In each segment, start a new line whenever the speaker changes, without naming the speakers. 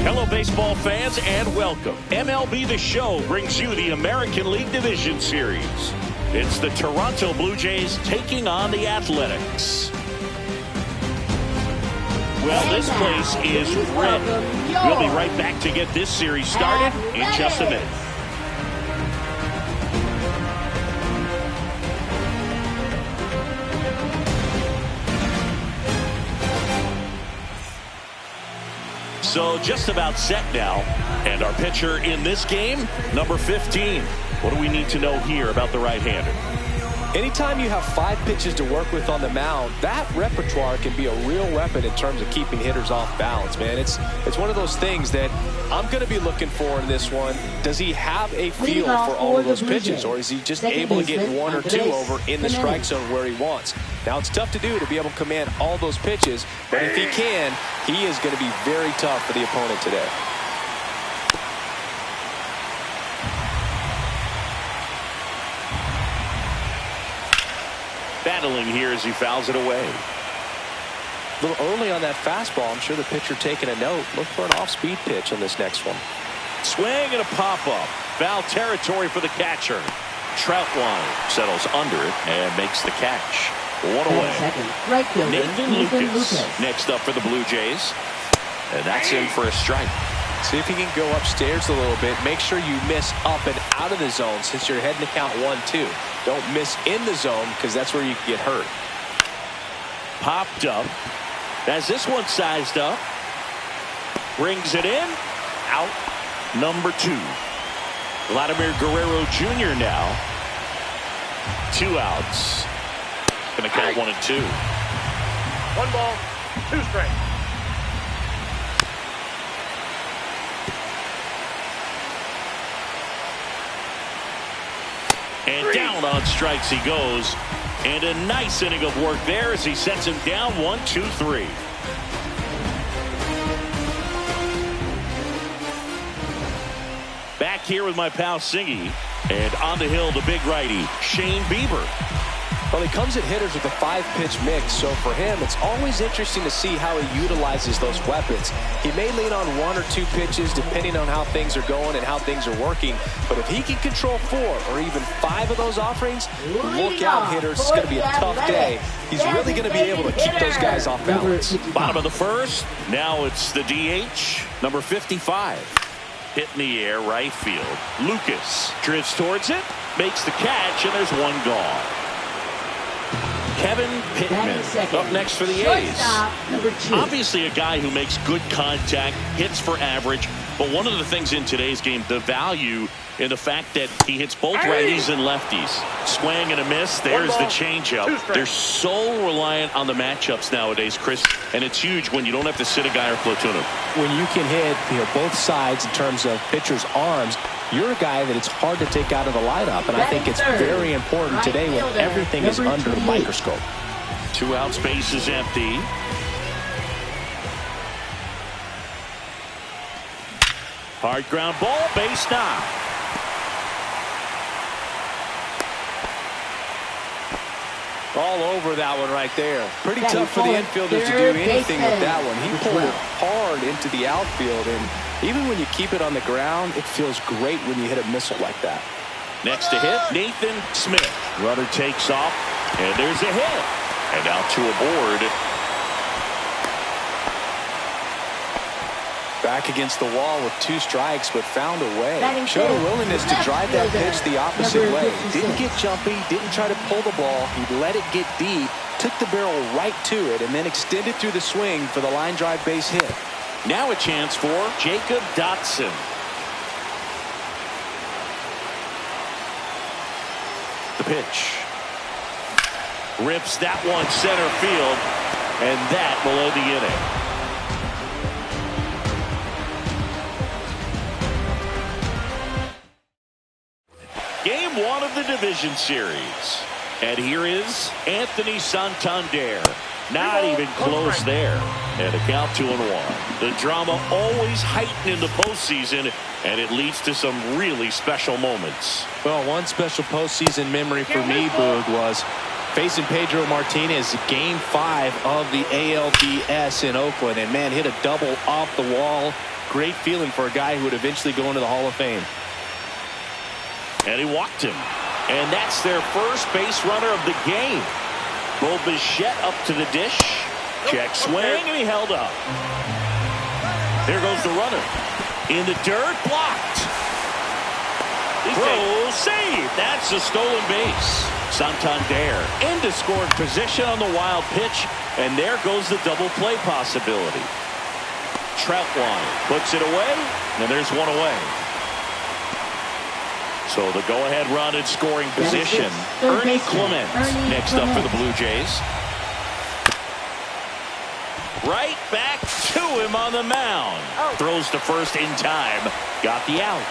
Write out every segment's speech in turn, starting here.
Hello, baseball fans, and welcome. MLB The Show brings you the American League Division Series. It's the Toronto Blue Jays taking on the Athletics. Well, this place is red. We'll be right back to get this series started in just a minute. So just about set now, and our pitcher in this game, number 15. What do we need to know here about the right-hander?
Anytime you have 5 pitches to work with on the mound, that repertoire can be a real weapon in terms of keeping hitters off balance, man. It's one of those things that I'm going to be looking for in this one. Does he have a feel for all of those pitches, or is he just able to get 1 or 2 over in the strike zone where he wants? Now, it's tough to do, to be able to command all those pitches, but if he can, he is going to be very tough for the opponent today.
Battling here as he fouls it away.
A little early on that fastball. I'm sure the pitcher taking a note. Look for an off-speed pitch on this next one.
Swing and a pop-up. Foul territory for the catcher. Troutwine settles under it and makes the catch. 1 away. Nathan Lucas next up for the Blue Jays. And that's in for a strike.
See if he can go upstairs a little bit. Make sure you miss up and out of the zone since you're heading to count 1-2. Don't miss in the zone because that's where you can get hurt.
Popped up. As this one sized up. Brings it in. Out. Number 2. Vladimir Guerrero Jr. now. 2 outs. Gonna count 1 and 2.
1 ball, 2 strikes.
And down on strikes he goes. And a nice inning of work there as he sets him down 1-2-3. Back here with my pal Singy. And on the hill, the big righty, Shane Bieber.
Well, he comes at hitters with a 5-pitch mix, so for him, it's always interesting to see how he utilizes those weapons. He may lean on 1 or 2 pitches depending on how things are going and how things are working, but if he can control 4 or even 5 of those offerings, look out, hitters. It's going to be a tough day. He's really going to be able to keep those guys off balance.
Bottom of the first. Now it's the DH, number 55. Hit in the air, right field. Lucas drifts towards it, makes the catch, and there's 1 gone. Kevin Pittman up next for the A's. Obviously a guy who makes good contact, hits for average, but one of the things in today's game, the value in the fact that he hits both righties and lefties. Swing and a miss. There's the changeup. They're so reliant on the matchups nowadays, Chris, and it's huge when you don't have to sit a guy or platoon him.
When you can hit both sides in terms of pitchers' arms, you're a guy that it's hard to take out of the lineup, and I think it's very important today when everything is under a microscope.
2 outs, base is empty. Hard ground ball, base knock.
All over that one right there. Pretty tough for the infielders to do anything with that one. He pulled it hard into the outfield, and even when you keep it on the ground, it feels great when you hit a missile like that.
Next to hit, Nathan Smith. Runner takes off, and there's a hit. And now 2 aboard.
Back against the wall with 2 strikes, but found a way. Showed a willingness to drive that pitch the opposite way. Didn't get jumpy, didn't try to pull the ball. He let it get deep, took the barrel right to it, and then extended through the swing for the line drive base hit.
Now a chance for Jacob Dotson. The pitch. Rips that one center field, and that below the inning. Game 1 of the division series. And here is Anthony Santander. Not even close there. And a count 2-1. The drama always heightened in the postseason, and it leads to some really special moments.
Well, one special postseason memory for me, Boog, was facing Pedro Martinez, Game 5 of the ALDS in Oakland. And, man, hit a double off the wall. Great feeling for a guy who would eventually go into the Hall of Fame.
And he walked him. And that's their first base runner of the game. Bo Bichette up to the dish. Check swing, and he held up. There goes the runner. In the dirt, blocked. Throw, save. That's a stolen base. Santander into scoring position on the wild pitch. And there goes the double play possibility. Troutline puts it away, and there's one away. So the go-ahead run in scoring position. Ernie Clement next up for the Blue Jays. Right back to him on the mound. Throws to first in time. Got the out.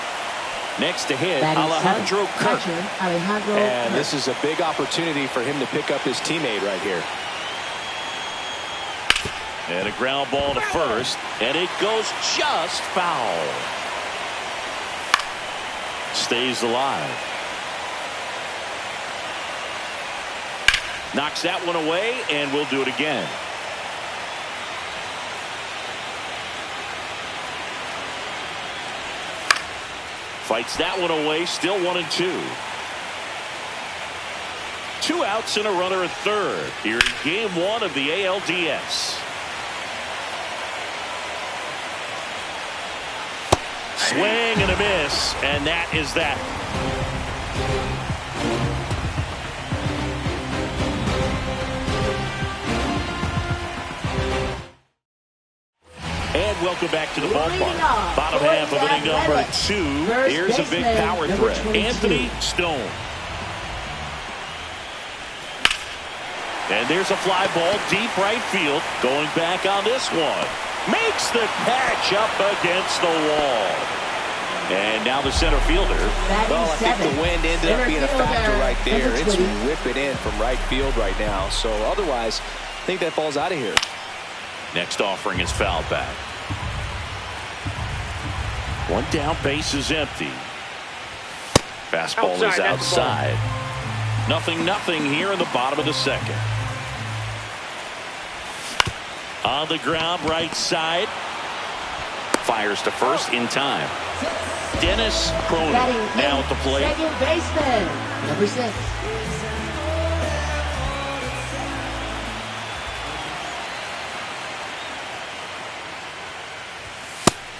Next to hit, Alejandro Kirk.
And this is a big opportunity for him to pick up his teammate right here.
And a ground ball to first, and it goes just foul. Stays alive. Knocks that one away, and we'll do it again. Fights that one away, still 1-2. 2 outs and a runner at third here in game 1 of the ALDS. Swing and a miss, and that is that. And welcome back to the ballpark. Bottom half of inning number 2. Here's a big power threat. Anthony Stone. And there's a fly ball deep right field. Going back on this one. Makes the catch up against the wall. And now the center fielder.
Well, I think the wind ended up being a factor right there. It's whipping in from right field right now. So otherwise, I think that ball's out of here.
Next offering is fouled back. One down, base is empty. Fastball is outside. 0-0 here in the bottom of the second. On the ground, right side. Fires to first in time. Dennis Cronin now at the plate.
Second baseman, number 6.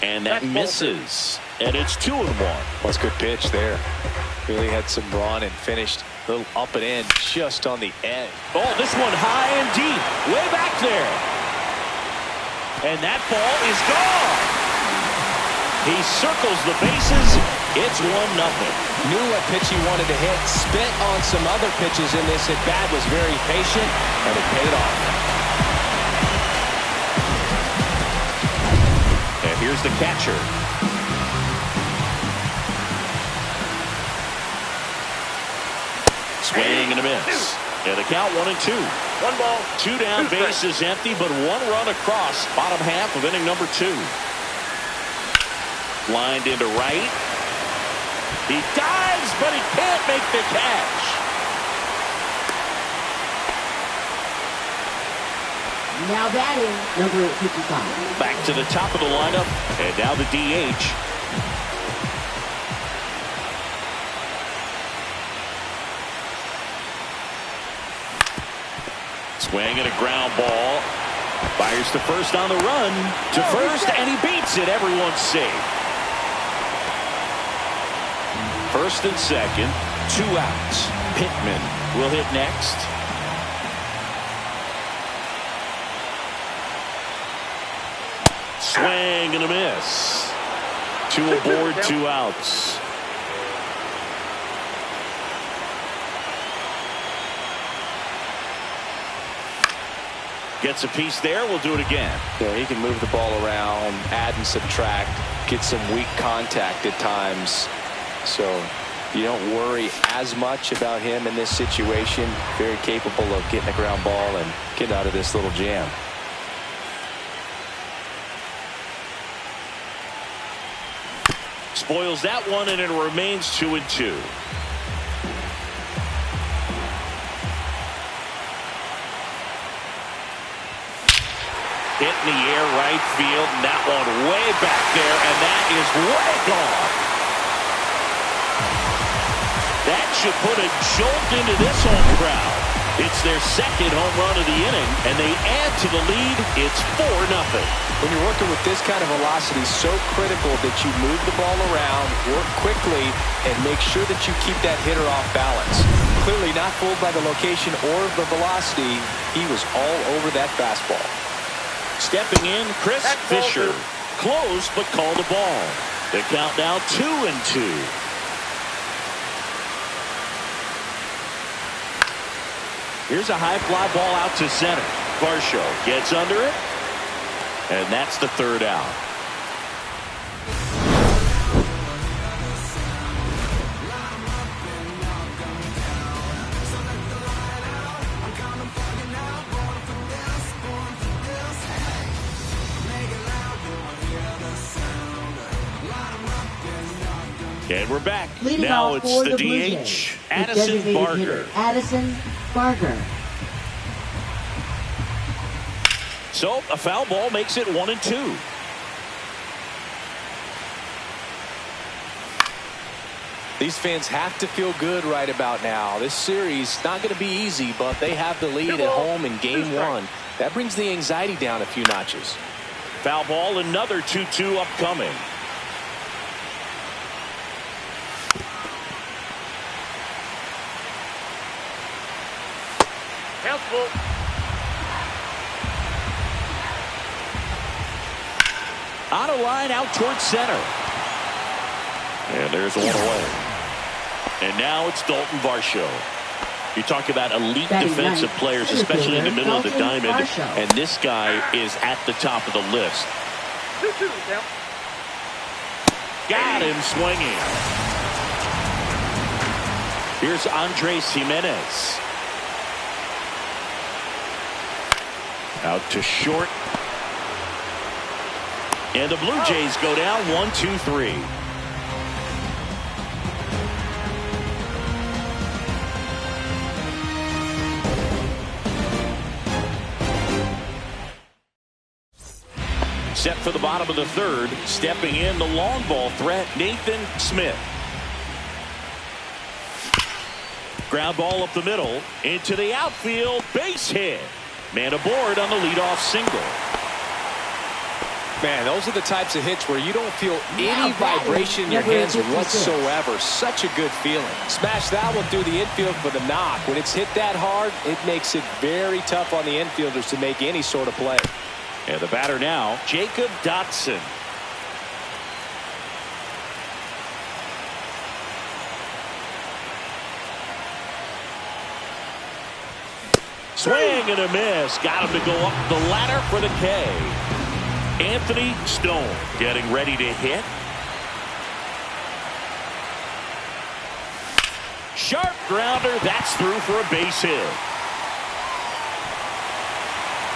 And that misses. And it's 2-1.
That's a good pitch there. Really had some run and finished a little up and in just on the edge.
Oh, this one high and deep. Way back there. And that ball is gone. He circles the bases. It's 1-0.
Knew what pitch he wanted to hit. Spit on some other pitches in this at bat. Was very patient, and it paid off.
And here's the catcher. Swing and a miss. And the count 1-2.
1 ball.
2 down, base is empty, but 1 run across. Bottom half of inning number 2. Lined into right. He dives, but he can't make the catch.
Now batting, number 55.
Back to the top of the lineup, and now the DH. Swing and a ground ball. Fires to first on the run. To first, and he beats it. Everyone's safe. First and second, 2 outs. Pittman will hit next. Swing and a miss. 2 aboard, 2 outs. Gets a piece there. We'll do it again.
Yeah, he can move the ball around, add and subtract, get some weak contact at times. So you don't worry as much about him in this situation. Very capable of getting a ground ball and getting out of this little jam.
Spoils that one, and it remains 2-2. Hit in the air, right field, and that one way back there, and that is way gone. That should put a jolt into this home crowd. It's their second home run of the inning, and they add to the lead. It's 4-0.
When you're working with this kind of velocity, so critical that you move the ball around, work quickly, and make sure that you keep that hitter off balance. Clearly not fooled by the location or the velocity. He was all over that fastball.
Stepping in, Chris Fisher. Close, but called the ball. The count now 2-2. Here's a high fly ball out to center. Varsho gets under it, and that's the third out. And we're back.
Leading
now
off
it's
for
the
Blue
DH,
Jays,
Addison
designated
Barger.
hitter, Addison Barger.
So a foul ball makes it 1-2.
These fans have to feel good right about now. This series not going to be easy, but they have the lead at home in game one. That brings the anxiety down a few notches.
Foul ball, another 2-2 upcoming.
Countable.
On a line out towards center. And there's one away. And now it's Dalton Varsho. You talk about elite defensive players, especially in the middle of the diamond, and this guy is at the top of the list.
2-2 now.
Got him swinging. Here's Andres Jimenez. Out to short. And the Blue Jays go down 1-2-3. Set for the bottom of the third. Stepping in, the long ball threat, Nathan Smith. Ground ball up the middle. Into the outfield. Base hit. Man aboard on the leadoff single.
Man, those are the types of hits where you don't feel any vibration in your hands whatsoever. Such a good feeling. Smash that one through the infield for the knock. When it's hit that hard, it makes it very tough on the infielders to make any sort of play.
And the batter now, Jacob Dotson. Swing and a miss. Got him to go up the ladder for the K. Anthony Stone getting ready to hit. Sharp grounder. That's through for a base hit.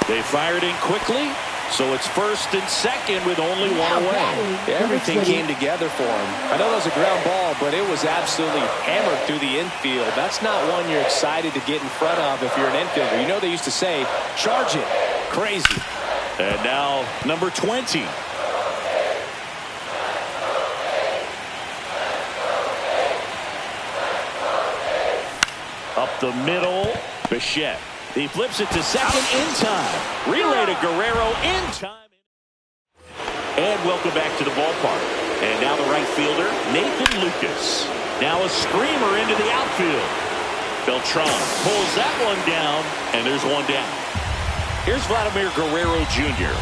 They fired in quickly, so it's first and second with only one away.
Everything came together for him. I know that was a ground ball, but it was absolutely hammered through the infield. That's not one you're excited to get in front of if you're an infielder. You know they used to say, charge it. Crazy.
And now number 20. Up the middle, Bichette. He flips it to second in time. Relay to Guerrero in time. And welcome back to the ballpark. And now the right fielder, Nathan Lucas. Now a screamer into the outfield. Beltran pulls that one down, and there's one down. Here's Vladimir Guerrero Jr.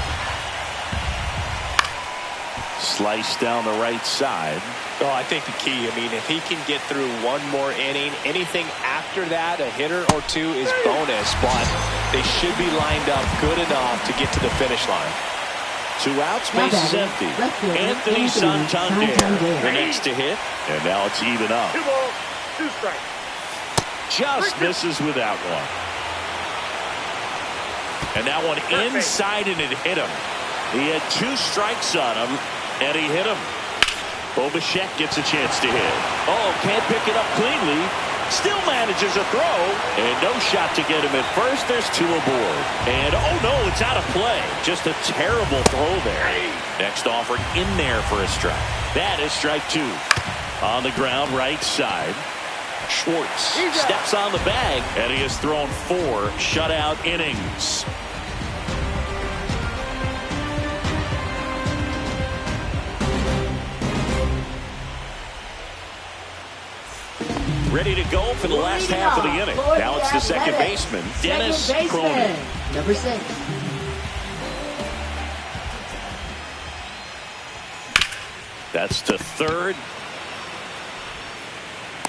Slice down the right side.
Oh, I think the key, I mean, if he can get through one more inning, anything after that, a hitter or two is bonus, but they should be lined up good enough to get to the finish line.
2 outs, base is empty. Anthony Santander, the next to hit, and now it's even up.
2 balls, 2 strikes.
Just misses with that one. And that one inside, and it hit him. He had 2 strikes on him, and he hit him. Bichette gets a chance to hit. Oh, can't pick it up cleanly. Still manages a throw, and no shot to get him at first. There's 2 aboard. And, oh, no, it's out of play. Just a terrible throw there. Next offer in there for a strike. That is strike 2. On the ground, right side. Schwartz steps on the bag, and he has thrown 4 shutout innings. Ready to go for the last half of the inning. Now it's the second baseman, Dennis Cronin.
Number 6.
That's to third.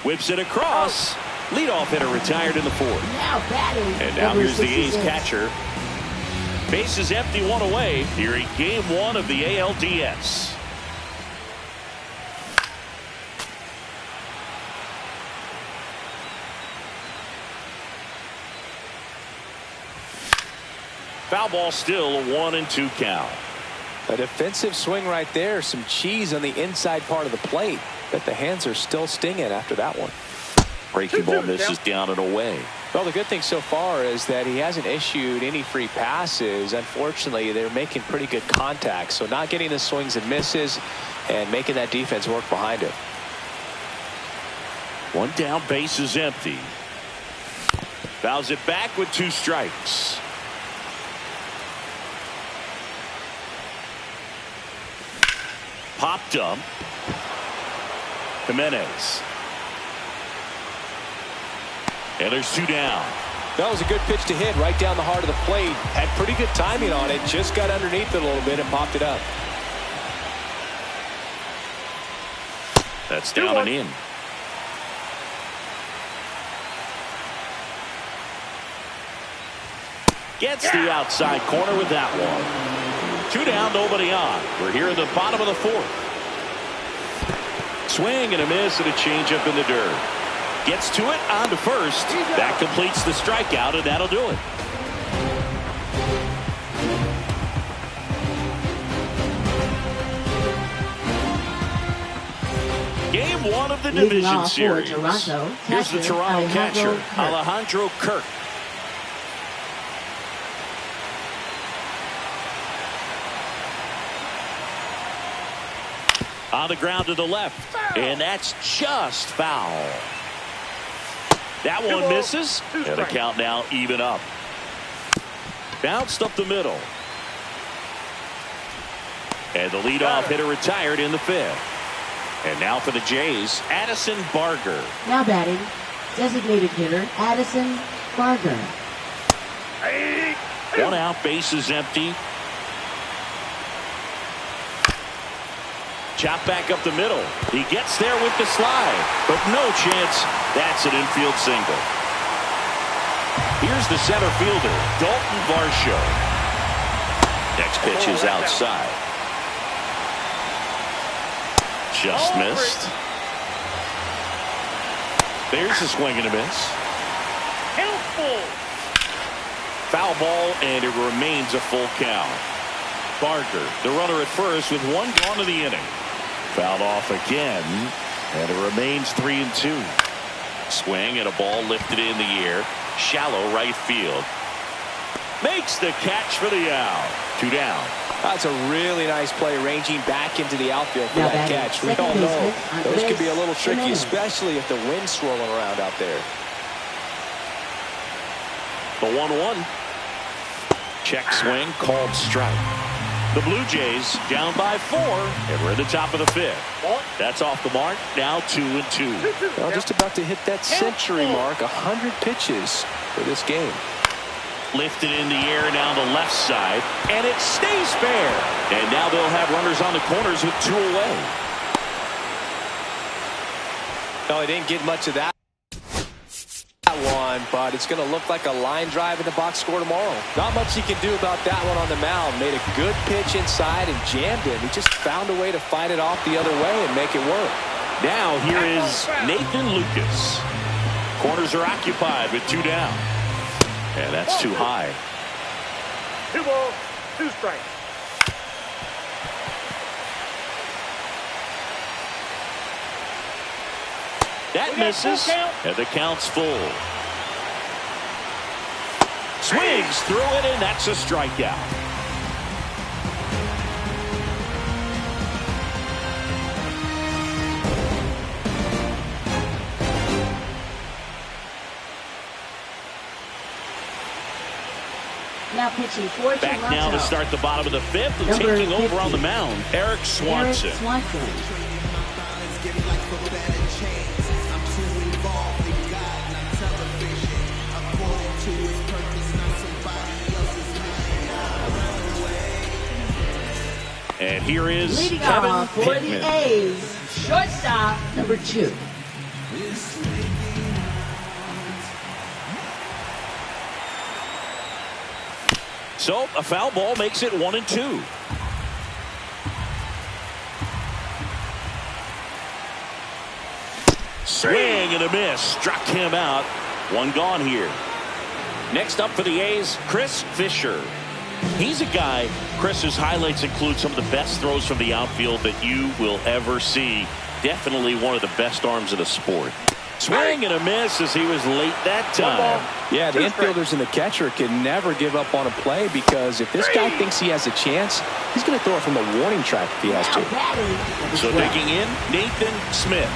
Whips it across. Leadoff hitter retired in the 4th.
Now batting.
And now
number
here's the A's
66.
catcher. Bases empty, 1 away here in game 1 of the ALDS. Foul ball, still a 1-2 count.
A defensive swing right there. Some cheese on the inside part of the plate. But the hands are still stinging after that one.
Breaking ball misses down and away.
Well, the good thing so far is that he hasn't issued any free passes. Unfortunately, they're making pretty good contact. So not getting the swings and misses and making that defense work behind him.
1 down, base is empty. Fouls it back with 2 strikes. Popped up. Jimenez. And there's 2 down.
That was a good pitch to hit right down the heart of the plate. Had pretty good timing on it. Just got underneath it a little bit and popped it up.
That's down and in. Gets the outside corner with that one. 2 down, nobody on. We're here in the bottom of the 4th. Swing and a miss and a changeup in the dirt. Gets to it, on to first. That completes the strikeout, and that'll do it. Game 1 of the division series. Here's the Toronto catcher, Alejandro Kirk. On the ground to the left, and that's just foul. That one misses, and the count now even up. Bounced up the middle. And the leadoff hitter retired in the 5th. And now for the Jays, Addison Barger.
Now batting, designated hitter Addison Barger.
1 out, base is empty. Chop back up the middle. He gets there with the slide, but no chance. That's an infield single. Here's the center fielder, Dalton Varsho. Next pitch is outside. Just missed. There's a swing and a miss.
Helpful.
Foul ball, and it remains a full count. Barger, the runner at first, with 1 gone to the inning. Fouled off again, and it remains 3-2. Swing and a ball lifted in the air. Shallow right field. Makes the catch for the out. 2 down.
That's a really nice play, ranging back into the outfield for that catch. We all know those can be a little tricky, especially if the wind's swirling around out there.
The 1-1. Check swing, called strike. The Blue Jays down by 4, and we're at the top of the 5th. That's off the mark. Now 2-2.
Well, just about to hit that century mark. 100 pitches for this game.
Lifted in the air down the left side, and it stays fair. And now they'll have runners on the corners with 2 away.
No, I didn't get much of that one, but it's going to look like a line drive in the box score tomorrow. Not much he can do about that one on the mound. Made a good pitch inside and jammed him. He just found a way to fight it off the other way and make it work.
Now here is Nathan Lucas. Corners are occupied with 2 down. And that's too high.
2 balls, 2 strikes.
That misses, and the count's full. Swings through it, and that's a strikeout.
Now pitching for
Back
Toronto.
now to start the bottom of the fifth, and
Number
taking
50.
over on the mound, Eric Swanson. And here is
Leading
Kevin
off for
Pittman.
the A's, shortstop, number 2.
So a foul ball makes it 1-2. Swing and a miss. Struck him out. One gone here. Next up for the A's, Chris Fisher. He's a guy, Chris's highlights include some of the best throws from the outfield that you will ever see. Definitely one of the best arms in the sport. Swing and a miss as he was late that time.
Yeah, the infielders and the catcher can never give up on a play, because if this guy thinks he has a chance, he's going to throw it from the warning track if he has to.
So digging in, Nathan Smith.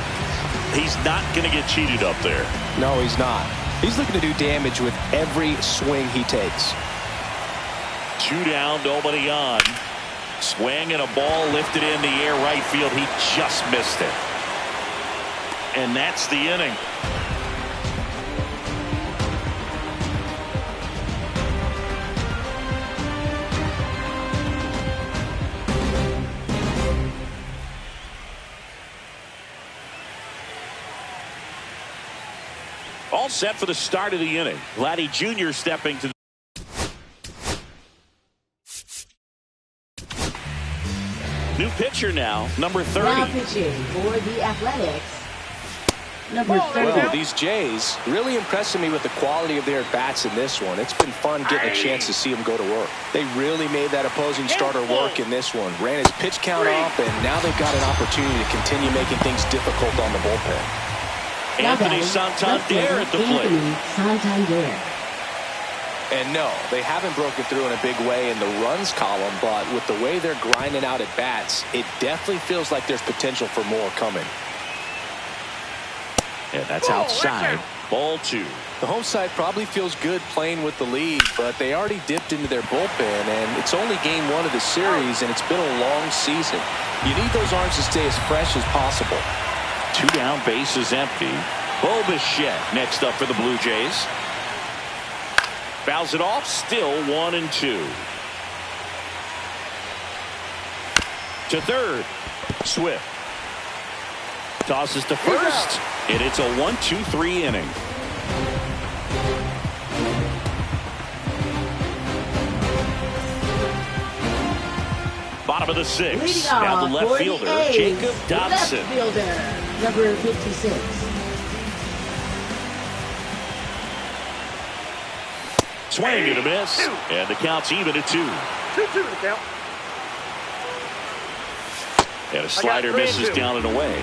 He's not going to get cheated up there.
No, he's not. He's looking to do damage with every swing he takes.
2 down, nobody on. Swing and a ball lifted in the air right field. He just missed it. And that's the inning. All set for the start of the inning. Vladdy Jr. stepping to the new pitcher now, number 30.
Now pitching for the Athletics, number 30.
Well, these Jays really impressing me with the quality of their at-bats in this one. It's been fun getting a chance to see them go to work. They really made that opposing starter work in this one. Ran his pitch count off, and now they've got an opportunity to continue making things difficult on the bullpen.
Anthony Santander at the plate.
Anthony Santander.
And no, they haven't broken through in a big way in the runs column, but with the way they're grinding out at bats, it definitely feels like there's potential for more coming.
And that's outside. Ball 2.
The home side probably feels good playing with the lead, but they already dipped into their bullpen, and it's only game 1 of the series, and it's been a long season. You need those arms to stay as fresh as possible.
2 down, base is empty. Bo Bichette next up for the Blue Jays. Fouls it off, still 1-2. To third, Swift. Tosses to first, and it's a 1-2-3 inning. Bottom of the 6th, down the left fielder, Jacob Dodson.
Left fielder, number 56.
Swing and a miss, and the count's even at 2.
2-2 the count.
And a slider misses down and away.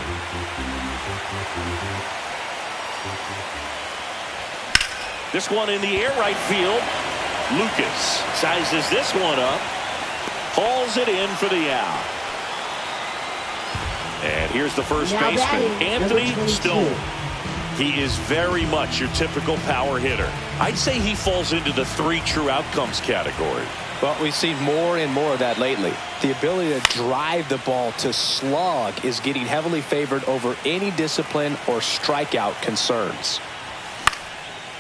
This one in the air right field. Lucas sizes this one up. Hauls it in for the out. And here's the first
Now
baseman,
batting,
Anthony
number 22.
Stone. He is very much your typical power hitter. I'd say he falls into the 3 true outcomes category.
Well, we've seen more and more of that lately. The ability to drive the ball to slug is getting heavily favored over any discipline or strikeout concerns.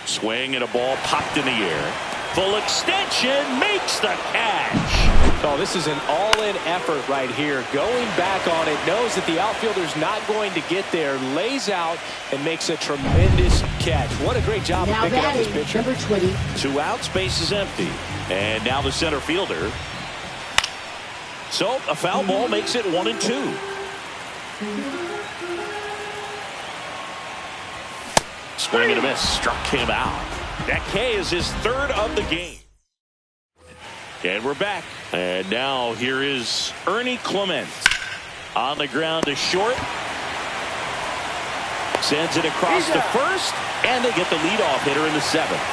Swing and a ball popped in the air. Full extension, makes the catch.
Oh, this is an all-in effort right here. Going back on it, knows that the outfielder's not going to get there, lays out, and makes a tremendous catch. What a great job of
Now
picking up this
batting,
pitcher.
number 20.
2 outs, base is empty. And now the center fielder. So a foul ball makes it 1-2. Swing and a miss, struck him out. That K is his 3rd of the game. And we're back. And now here is Ernie Clement. On the ground to short. Sends it across to first, and they get the leadoff hitter in the 7th.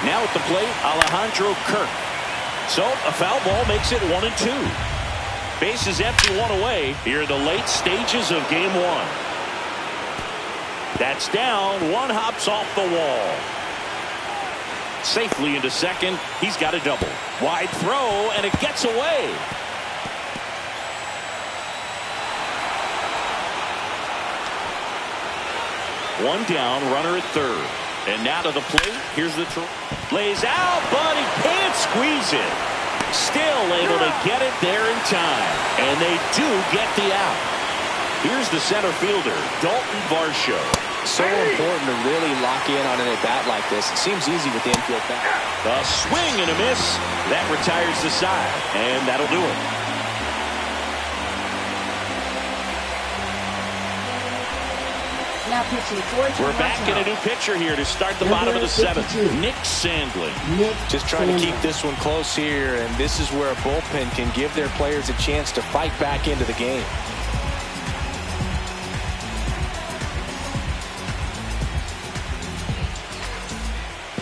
Now at the plate, Alejandro Kirk. So a foul ball makes it 1-2. Bases empty, one away here in the late stages of game 1. That's down. One hops off the wall. Safely into second. He's got a double. Wide throw, and it gets away. One down, runner at third. And now to the plate. Here's the throw. Lays out, but he can't squeeze it. Still able to get it there in time. And they do get the out. Here's the center fielder, Dalton Varsho.
So important to really lock in on an at-bat like this. It seems easy with the infield bat.
A swing and a miss. That retires the side. And that'll do it.
Now pitching for
We're back in a new pitcher here to start the bottom of the 7th. Nick Sandlin.
Just trying to keep this one close here, and this is where a bullpen can give their players a chance to fight back into the game.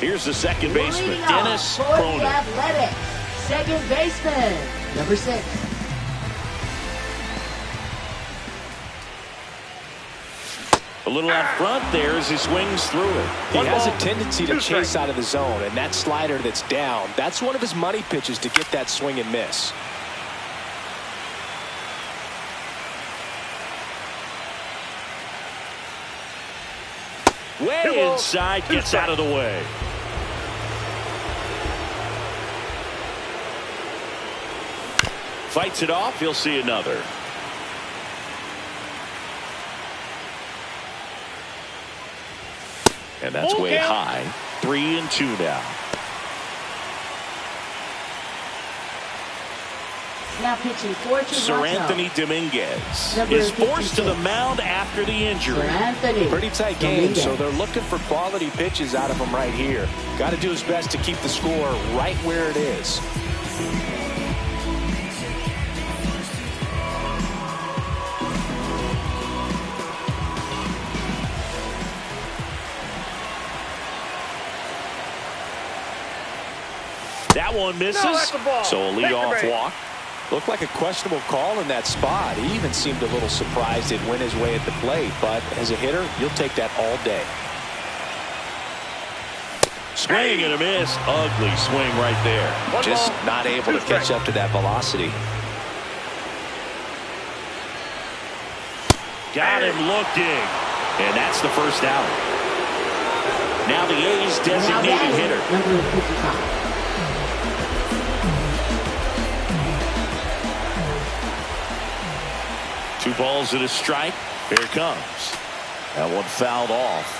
Here's the second baseman, Dennis Cronin.
Athletic. Second baseman, number 6.
A little out front there as he swings through it.
He has a tendency to chase out of the zone, and that slider that's down, that's one of his money pitches to get that swing and miss.
Way inside, gets out of the way. Fights it off, he'll see another. And that's way high. 3-2 now.
Now pitching for
Sir Anthony Dominguez is forced to the mound after the injury.
Pretty tight game, so they're looking for quality pitches out of him right here. Got to do his best to keep the score right where it is.
That one misses, so a leadoff walk.
Looked like a questionable call in that spot. He even seemed a little surprised it went his way at the plate, but as a hitter, you'll take that all day.
Swing and a miss. Ugly swing right there.
Just not able to catch up to that velocity.
Got him looking, and that's the first out. Now the A's designated hitter.
Number 55.
2 balls and a strike. Here it comes. That one fouled off.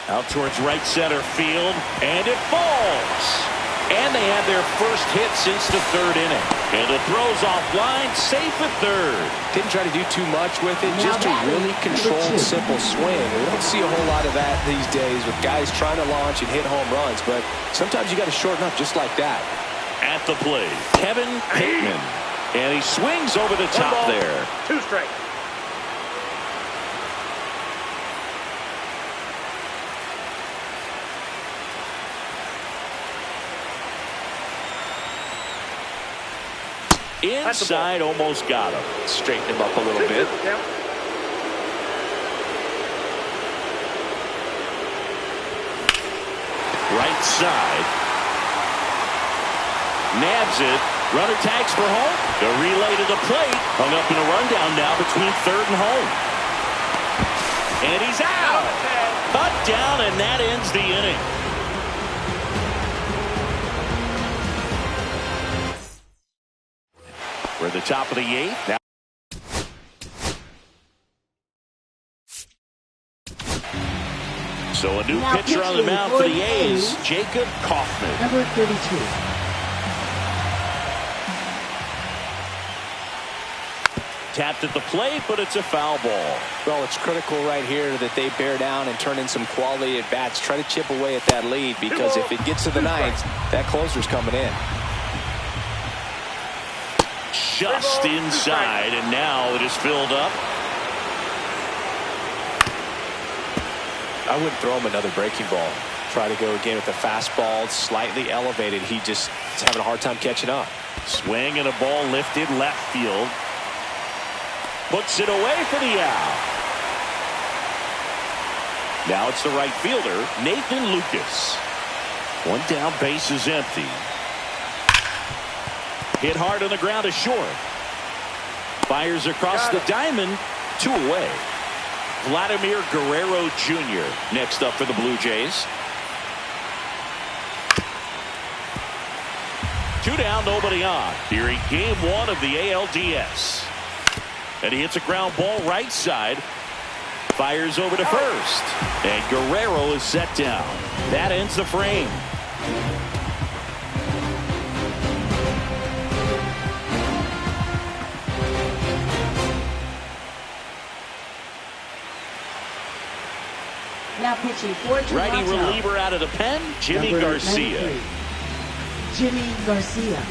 Out towards right center field, and it falls. And they have their first hit since the 3rd inning. And the throw's offline, safe at 3rd.
Didn't try to do too much with it, just a really controlled, simple swing. We don't see a whole lot of that these days with guys trying to launch and hit home runs, but sometimes you got to shorten up just like that.
At the plate, Kevin Pittman. And he swings over the top there.
2 strikes.
Inside, almost got him.
Straighten him up a little bit.
Right side. Nabs it. Runner tags for home. The relay to the plate. Hung up in a rundown now between 3rd and home. And he's out. Cut down, and that ends the inning. We're at the top of the 8th. Now so a new pitcher on the mound for the A's, Jacob Kaufman.
Number 32.
Tapped at the plate, but it's a foul ball.
Well, it's critical right here that they bear down and turn in some quality at bats. Try to chip away at that lead, because if it gets to the 9th, that closer's coming in.
just inside, and now it is filled up.
I wouldn't throw him another breaking ball. Try to go again with the fastball, slightly elevated. He just is having a hard time catching up.
Swing and a ball lifted left field. Puts it away for the out. Now it's the right fielder, Nathan Lucas. One down, base is empty. Hit hard on the ground to short. Fires across the diamond, 2 away. Vladimir Guerrero Jr. next up for the Blue Jays. 2 down, nobody on. Here in game 1 of the ALDS. And he hits a ground ball right side. Fires over to first. And Guerrero is set down. That ends the frame.
Now pitching for Toronto.
Righty reliever out of the pen, Jimmy
Number
Garcia.
93. Jimmy Garcia.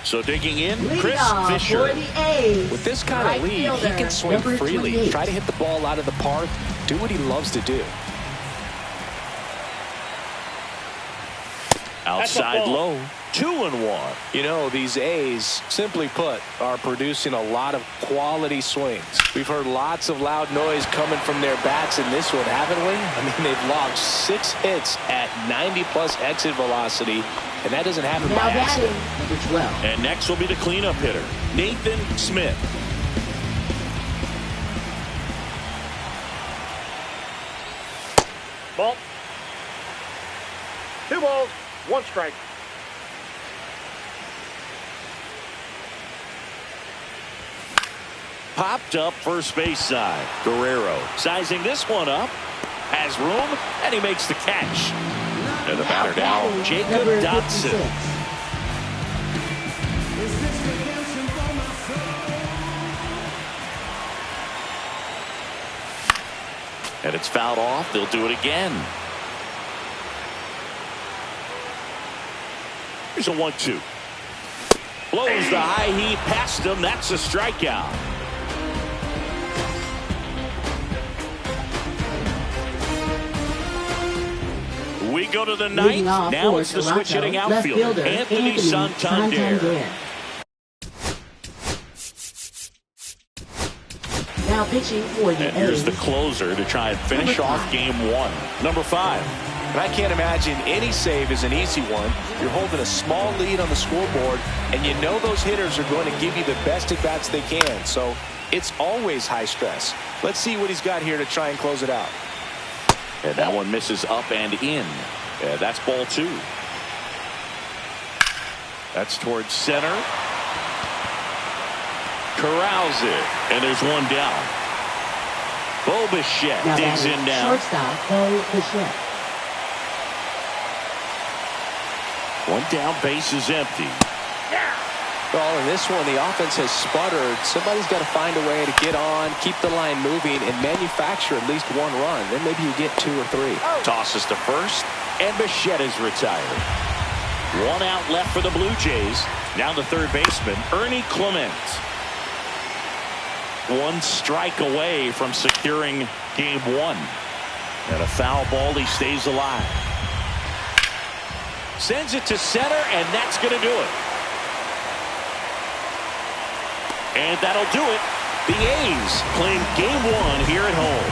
So digging in,
Lead
Chris
off
Fisher.
for the A's.
With this kind
Right
of lead,
fielder,
he can swing
number
freely.
28.
Try to hit the ball out of the park. Do what he loves to do.
Outside low, 2-1.
You know, these A's, simply put, are producing a lot of quality swings. We've heard lots of loud noise coming from their bats in this one, haven't we? I mean, they've logged 6 hits at 90-plus exit velocity, and that doesn't happen
Now
by
batting,
accident.
number 12.
And next will be the cleanup hitter, Nathan Smith.
Ball. 2 balls, 1 strike.
Popped up first base side. Guerrero sizing this one up. Has room, and he makes the catch. And the batter now,
batting,
Jacob
number
Dodson.
56.
And it's fouled off. They'll do it again. Here's a 1-2. Blows the high heat past him. That's a strikeout. We go to the
Leading
ninth.
off
Now
for
it's the
Toronto,
switch hitting
left
outfielder,
fielder,
Anthony Santander.
Now pitching for the
And here's
A's.
the closer to try and finish
Number
off
5.
game 1. Number 5.
And I can't imagine any save is an easy one. You're holding a small lead on the scoreboard, and you know those hitters are going to give you the best at-bats they can. So it's always high stress. Let's see what he's got here to try and close it out.
And that one misses up and in. That's ball 2. That's towards center. Corrals it. And there's one down. Bo Bichette
Now
digs
batting,
in now.
shortstop, Bo Bichette.
One down, base is empty.
Well, in this one, the offense has sputtered. Somebody's got to find a way to get on, keep the line moving, and manufacture at least 1 run. Then maybe you get 2 or 3.
Tosses to first, and Bichette is retired. 1 out left for the Blue Jays. Now the third baseman, Ernie Clement. 1 strike away from securing game 1. And a foul ball, he stays alive. Sends it to center, and that's going to do it. And that'll do it. The A's playing game 1 here at home.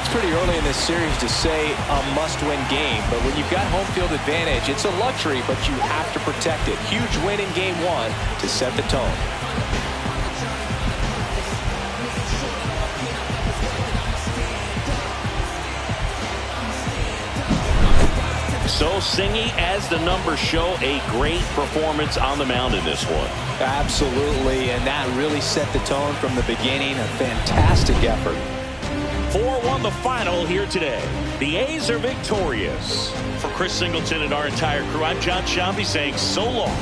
It's pretty early in this series to say a must-win game, but when you've got home field advantage, it's a luxury, but you have to protect it. Huge win in game 1 to set the tone.
So Singy, as the numbers show, a great performance on the mound in this one.
Absolutely, and that really set the tone from the beginning. A fantastic effort.
4-1 the final here today. The A's are victorious. For Chris Singleton and our entire crew, I'm John Shambi saying so long.